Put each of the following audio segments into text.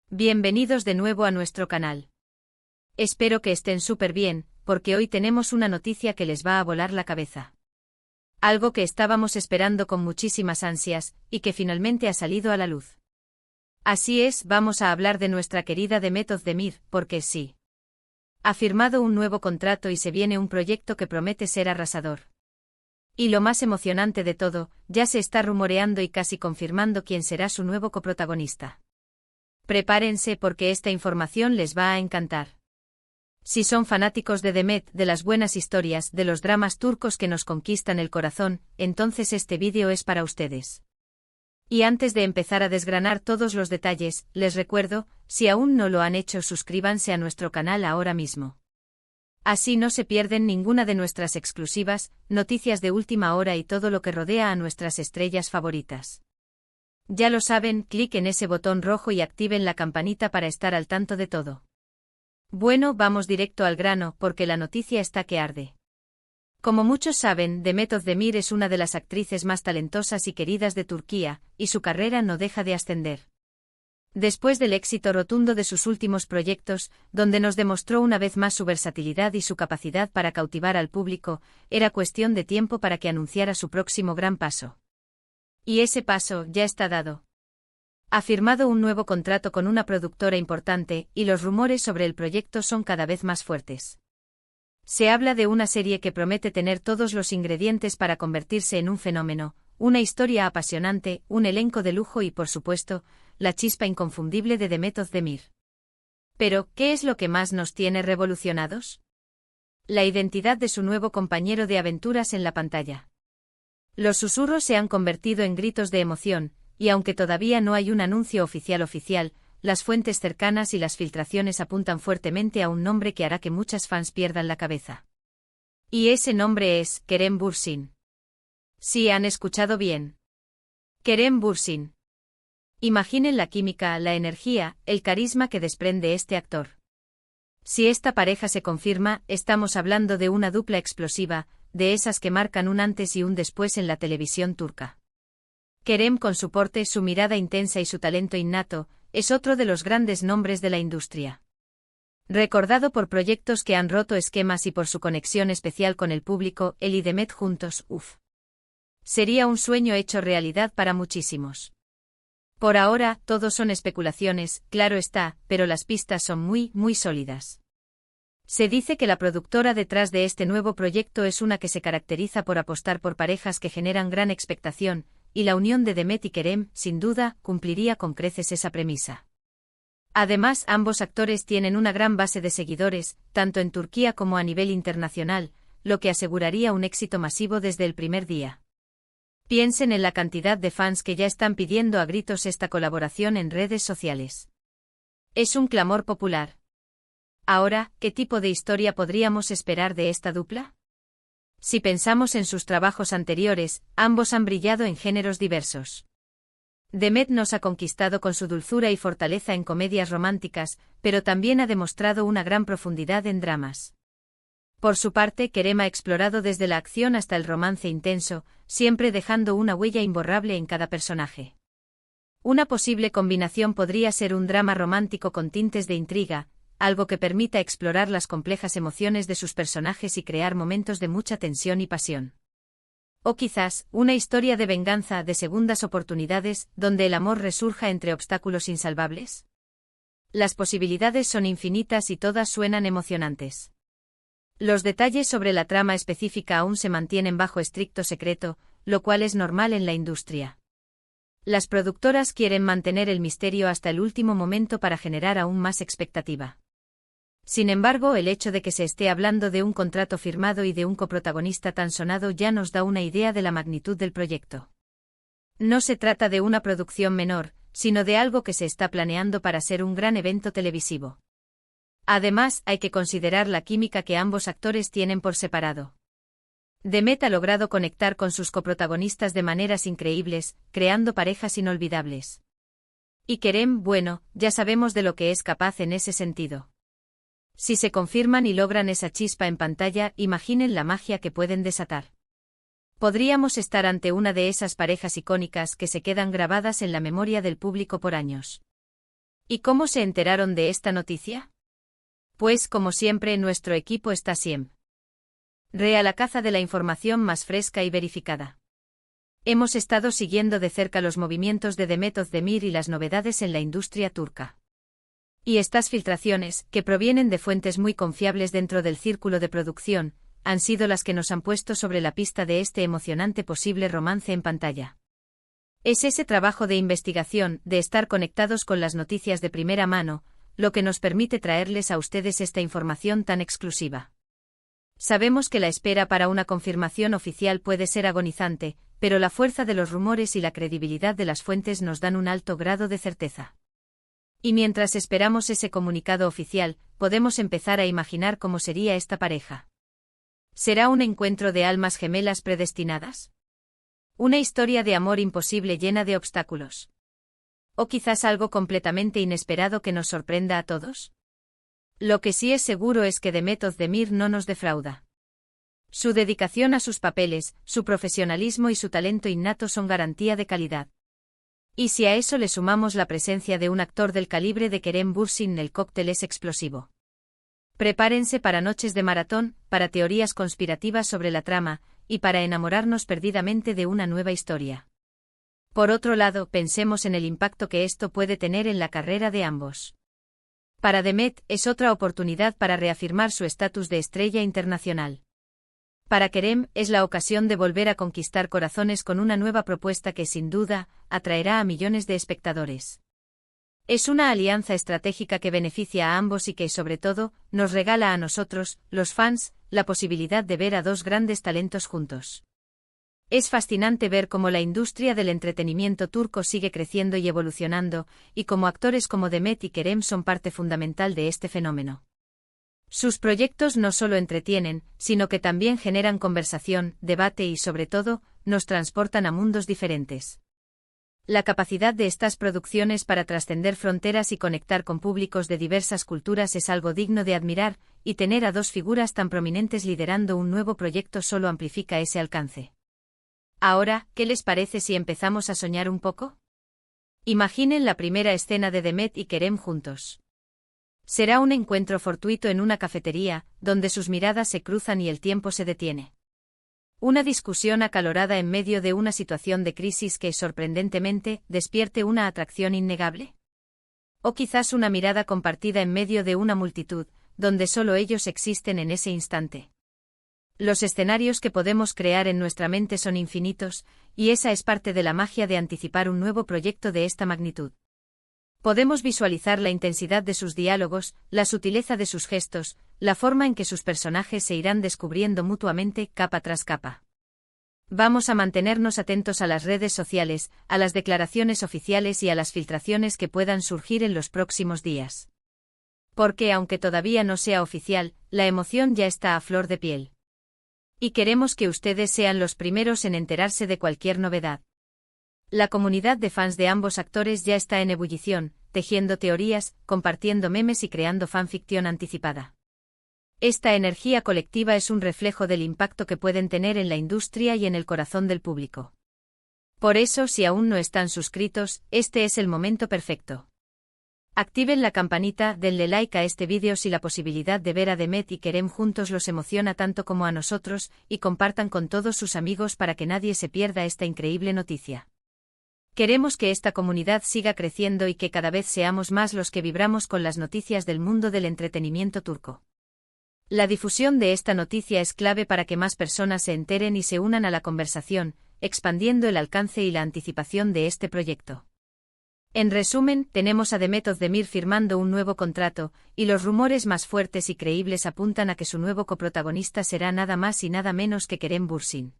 Bienvenidos de nuevo a nuestro canal. Espero que estén súper bien, porque hoy tenemos una noticia que les va a volar la cabeza. Algo que estábamos esperando con muchísimas ansias, y que finalmente ha salido a la luz. Así es, vamos a hablar de nuestra querida Demet Özdemir, porque sí. Ha firmado un nuevo contrato y se viene un proyecto que promete ser arrasador. Y lo más emocionante de todo, ya se está rumoreando y casi confirmando quién será su nuevo coprotagonista. Prepárense porque esta información les va a encantar. Si son fanáticos de Demet, de las buenas historias, de los dramas turcos que nos conquistan el corazón, entonces este vídeo es para ustedes. Y antes de empezar a desgranar todos los detalles, les recuerdo, si aún no lo han hecho, suscríbanse a nuestro canal ahora mismo. Así no se pierden ninguna de nuestras exclusivas, noticias de última hora y todo lo que rodea a nuestras estrellas favoritas. Ya lo saben, clic en ese botón rojo y activen la campanita para estar al tanto de todo. Bueno, vamos directo al grano, porque la noticia está que arde. Como muchos saben, Demet Özdemir es una de las actrices más talentosas y queridas de Turquía, y su carrera no deja de ascender. Después del éxito rotundo de sus últimos proyectos, donde nos demostró una vez más su versatilidad y su capacidad para cautivar al público, era cuestión de tiempo para que anunciara su próximo gran paso. Y ese paso ya está dado. Ha firmado un nuevo contrato con una productora importante, y los rumores sobre el proyecto son cada vez más fuertes. Se habla de una serie que promete tener todos los ingredientes para convertirse en un fenómeno, una historia apasionante, un elenco de lujo y, por supuesto, la chispa inconfundible de Demet Özdemir. Pero, ¿qué es lo que más nos tiene revolucionados? La identidad de su nuevo compañero de aventuras en la pantalla. Los susurros se han convertido en gritos de emoción, y aunque todavía no hay un anuncio oficial, las fuentes cercanas y las filtraciones apuntan fuertemente a un nombre que hará que muchas fans pierdan la cabeza. Y ese nombre es Kerem Bürsin. Sí, han escuchado bien. Kerem Bürsin. Imaginen la química, la energía, el carisma que desprende este actor. Si esta pareja se confirma, estamos hablando de una dupla explosiva, de esas que marcan un antes y un después en la televisión turca. Kerem, con su porte, su mirada intensa y su talento innato, es otro de los grandes nombres de la industria. Recordado por proyectos que han roto esquemas y por su conexión especial con el público, él y Demet juntos, sería un sueño hecho realidad para muchísimos. Por ahora, todo son especulaciones, claro está, pero las pistas son muy sólidas. Se dice que la productora detrás de este nuevo proyecto es una que se caracteriza por apostar por parejas que generan gran expectación, y la unión de Demet y Kerem, sin duda, cumpliría con creces esa premisa. Además, ambos actores tienen una gran base de seguidores, tanto en Turquía como a nivel internacional, lo que aseguraría un éxito masivo desde el primer día. Piensen en la cantidad de fans que ya están pidiendo a gritos esta colaboración en redes sociales. Es un clamor popular. Ahora, ¿qué tipo de historia podríamos esperar de esta dupla? Si pensamos en sus trabajos anteriores, ambos han brillado en géneros diversos. Demet nos ha conquistado con su dulzura y fortaleza en comedias románticas, pero también ha demostrado una gran profundidad en dramas. Por su parte, Kerem ha explorado desde la acción hasta el romance intenso, siempre dejando una huella imborrable en cada personaje. Una posible combinación podría ser un drama romántico con tintes de intriga, algo que permita explorar las complejas emociones de sus personajes y crear momentos de mucha tensión y pasión. O quizás, una historia de venganza, de segundas oportunidades, donde el amor resurja entre obstáculos insalvables. Las posibilidades son infinitas y todas suenan emocionantes. Los detalles sobre la trama específica aún se mantienen bajo estricto secreto, lo cual es normal en la industria. Las productoras quieren mantener el misterio hasta el último momento para generar aún más expectativa. Sin embargo, el hecho de que se esté hablando de un contrato firmado y de un coprotagonista tan sonado ya nos da una idea de la magnitud del proyecto. No se trata de una producción menor, sino de algo que se está planeando para ser un gran evento televisivo. Además, hay que considerar la química que ambos actores tienen por separado. Demet ha logrado conectar con sus coprotagonistas de maneras increíbles, creando parejas inolvidables. Y Kerem, bueno, ya sabemos de lo que es capaz en ese sentido. Si se confirman y logran esa chispa en pantalla, imaginen la magia que pueden desatar. Podríamos estar ante una de esas parejas icónicas que se quedan grabadas en la memoria del público por años. ¿Y cómo se enteraron de esta noticia? Pues como siempre nuestro equipo está siempre a la caza de la información más fresca y verificada. Hemos estado siguiendo de cerca los movimientos de Demet Özdemir y las novedades en la industria turca. Y estas filtraciones, que provienen de fuentes muy confiables dentro del círculo de producción, han sido las que nos han puesto sobre la pista de este emocionante posible romance en pantalla. Es ese trabajo de investigación, de estar conectados con las noticias de primera mano, lo que nos permite traerles a ustedes esta información tan exclusiva. Sabemos que la espera para una confirmación oficial puede ser agonizante, pero la fuerza de los rumores y la credibilidad de las fuentes nos dan un alto grado de certeza. Y mientras esperamos ese comunicado oficial, podemos empezar a imaginar cómo sería esta pareja. ¿Será un encuentro de almas gemelas predestinadas? ¿Una historia de amor imposible llena de obstáculos? ¿O quizás algo completamente inesperado que nos sorprenda a todos? Lo que sí es seguro es que Demet Özdemir no nos defrauda. Su dedicación a sus papeles, su profesionalismo y su talento innato son garantía de calidad. Y si a eso le sumamos la presencia de un actor del calibre de Kerem Bürsin, el cóctel es explosivo. Prepárense para noches de maratón, para teorías conspirativas sobre la trama, y para enamorarnos perdidamente de una nueva historia. Por otro lado, pensemos en el impacto que esto puede tener en la carrera de ambos. Para Demet, es otra oportunidad para reafirmar su estatus de estrella internacional. Para Kerem, es la ocasión de volver a conquistar corazones con una nueva propuesta que sin duda, atraerá a millones de espectadores. Es una alianza estratégica que beneficia a ambos y que, sobre todo, nos regala a nosotros, los fans, la posibilidad de ver a dos grandes talentos juntos. Es fascinante ver cómo la industria del entretenimiento turco sigue creciendo y evolucionando, y cómo actores como Demet y Kerem son parte fundamental de este fenómeno. Sus proyectos no solo entretienen, sino que también generan conversación, debate y, sobre todo, nos transportan a mundos diferentes. La capacidad de estas producciones para trascender fronteras y conectar con públicos de diversas culturas es algo digno de admirar, y tener a dos figuras tan prominentes liderando un nuevo proyecto solo amplifica ese alcance. Ahora, ¿qué les parece si empezamos a soñar un poco? Imaginen la primera escena de Demet y Kerem juntos. Será un encuentro fortuito en una cafetería, donde sus miradas se cruzan y el tiempo se detiene. Una discusión acalorada en medio de una situación de crisis que, sorprendentemente, despierte una atracción innegable. O quizás una mirada compartida en medio de una multitud, donde solo ellos existen en ese instante. Los escenarios que podemos crear en nuestra mente son infinitos, y esa es parte de la magia de anticipar un nuevo proyecto de esta magnitud. Podemos visualizar la intensidad de sus diálogos, la sutileza de sus gestos, la forma en que sus personajes se irán descubriendo mutuamente capa tras capa. Vamos a mantenernos atentos a las redes sociales, a las declaraciones oficiales y a las filtraciones que puedan surgir en los próximos días. Porque aunque todavía no sea oficial, la emoción ya está a flor de piel. Y queremos que ustedes sean los primeros en enterarse de cualquier novedad. La comunidad de fans de ambos actores ya está en ebullición, tejiendo teorías, compartiendo memes y creando fanficción anticipada. Esta energía colectiva es un reflejo del impacto que pueden tener en la industria y en el corazón del público. Por eso, si aún no están suscritos, este es el momento perfecto. Activen la campanita, denle like a este vídeo si la posibilidad de ver a Demet y Kerem juntos los emociona tanto como a nosotros, y compartan con todos sus amigos para que nadie se pierda esta increíble noticia. Queremos que esta comunidad siga creciendo y que cada vez seamos más los que vibramos con las noticias del mundo del entretenimiento turco. La difusión de esta noticia es clave para que más personas se enteren y se unan a la conversación, expandiendo el alcance y la anticipación de este proyecto. En resumen, tenemos a Demet Özdemir firmando un nuevo contrato, y los rumores más fuertes y creíbles apuntan a que su nuevo coprotagonista será nada más y nada menos que Kerem Bürsin.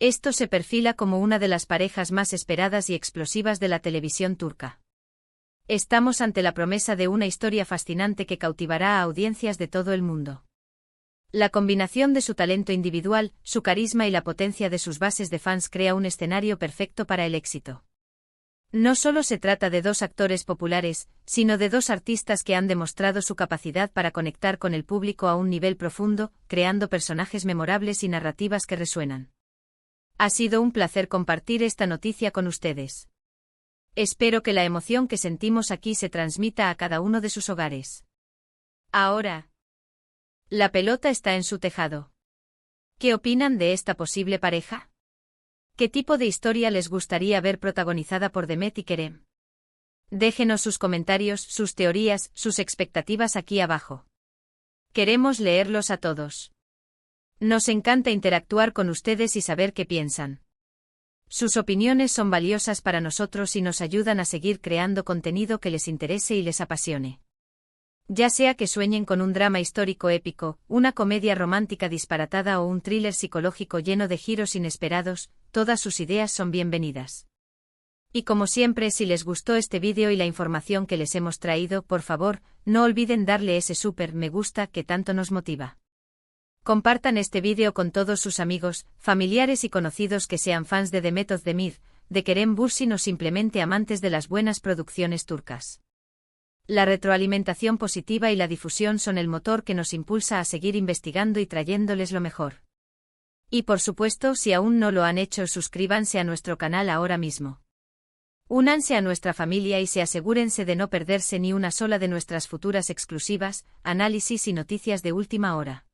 Esto se perfila como una de las parejas más esperadas y explosivas de la televisión turca. Estamos ante la promesa de una historia fascinante que cautivará a audiencias de todo el mundo. La combinación de su talento individual, su carisma y la potencia de sus bases de fans crea un escenario perfecto para el éxito. No solo se trata de dos actores populares, sino de dos artistas que han demostrado su capacidad para conectar con el público a un nivel profundo, creando personajes memorables y narrativas que resuenan. Ha sido un placer compartir esta noticia con ustedes. Espero que la emoción que sentimos aquí se transmita a cada uno de sus hogares. Ahora, la pelota está en su tejado. ¿Qué opinan de esta posible pareja? ¿Qué tipo de historia les gustaría ver protagonizada por Demet y Kerem? Déjenos sus comentarios, sus teorías, sus expectativas aquí abajo. Queremos leerlos a todos. Nos encanta interactuar con ustedes y saber qué piensan. Sus opiniones son valiosas para nosotros y nos ayudan a seguir creando contenido que les interese y les apasione. Ya sea que sueñen con un drama histórico épico, una comedia romántica disparatada o un thriller psicológico lleno de giros inesperados, todas sus ideas son bienvenidas. Y como siempre, si les gustó este vídeo y la información que les hemos traído, por favor, no olviden darle ese súper me gusta que tanto nos motiva. Compartan este vídeo con todos sus amigos, familiares y conocidos que sean fans de Demet Özdemir, de Kerem Bürsin o simplemente amantes de las buenas producciones turcas. La retroalimentación positiva y la difusión son el motor que nos impulsa a seguir investigando y trayéndoles lo mejor. Y por supuesto, si aún no lo han hecho, suscríbanse a nuestro canal ahora mismo. Únanse a nuestra familia y se asegúrense de no perderse ni una sola de nuestras futuras exclusivas, análisis y noticias de última hora.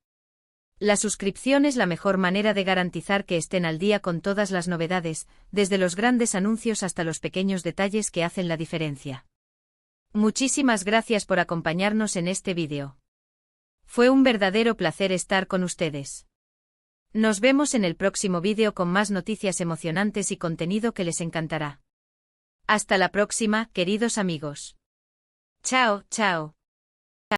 La suscripción es la mejor manera de garantizar que estén al día con todas las novedades, desde los grandes anuncios hasta los pequeños detalles que hacen la diferencia. Muchísimas gracias por acompañarnos en este vídeo. Fue un verdadero placer estar con ustedes. Nos vemos en el próximo vídeo con más noticias emocionantes y contenido que les encantará. Hasta la próxima, queridos amigos. Chao, chao.